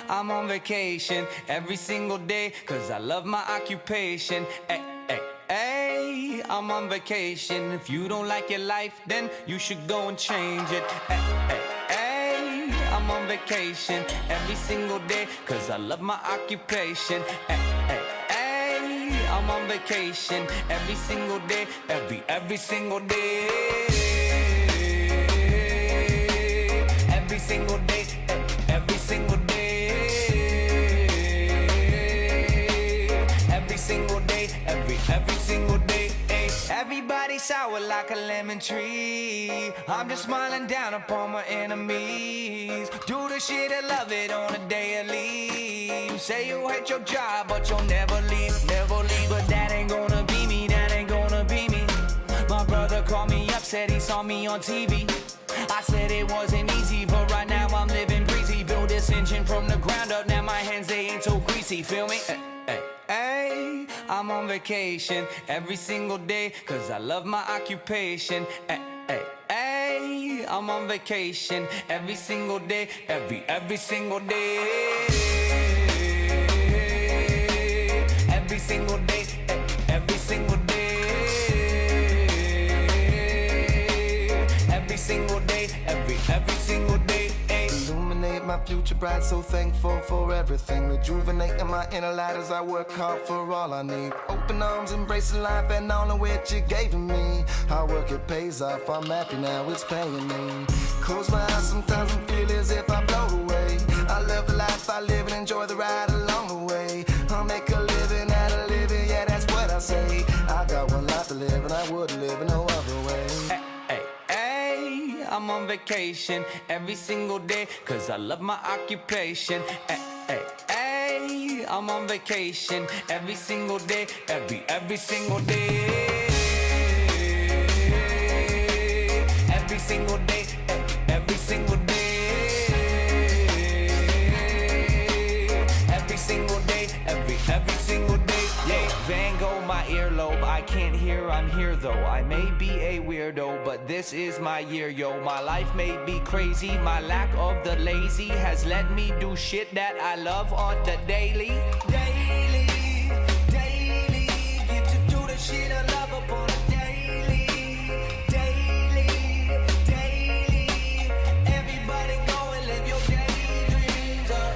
I'm on vacation every single day, cause I love my occupation. Ay, ay, ay, I'm on vacation. If you don't like your life, then you should go and change it. Ay, ay, ay, I'm on vacation every single day, cause I love my occupation. Ay, ay, ay, I'm on vacation every single day, every single day. Every single day, every single day. Every single day, every single day. Everybody sour like a lemon tree. I'm just smiling down upon my enemies. Do the shit and love it on a daily. You say you hate your job, but you'll never leave, never leave. But that ain't gonna be me, that ain't gonna be me. My brother called me up, said he saw me on TV. I said it wasn't easy, but right now I'm living breezy. Build this engine from the ground up, now my hands, they ain't so greasy, feel me? Ay, I'm on vacation every single day, cause I love my occupation. Ay, ay, ay, I'm on vacation every single day, every single day. Every single day, every single day. Every single day, every single day. Illuminate my future bright, so thankful for everything. Rejuvenating my inner light as I work hard for all I need. Open arms, embracing life and all of which you gave to me. Hard work, it pays off, I'm happy now, it's paying me. Close my eyes sometimes and feel as if I float away. I love the life I live and enjoy the ride along the way. I'll make a living out of living, yeah, that's what I say. I got one life to live and I wouldn't live in no other way. I'm on vacation every single day, cause I love my occupation. Ay, ay, ay, I'm on vacation every single day, every single day. Every single day, every single day. Every single day, every single day. Yeah, Van Gogh, my earlobe, I can't hear, I'm here though. I may be a weirdo, but this is my year, yo. My life may be crazy, my lack of the lazy has let me do shit that I love on the daily. Daily, daily, get to do the shit I love upon a daily. Daily, daily, everybody go and live your daydreams up.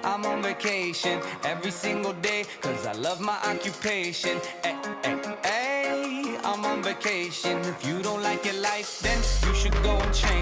I'm on vacation every single day, cause I love my occupation. Ay, ay, ay, I'm on vacation. If you don't like your life, then you should go and change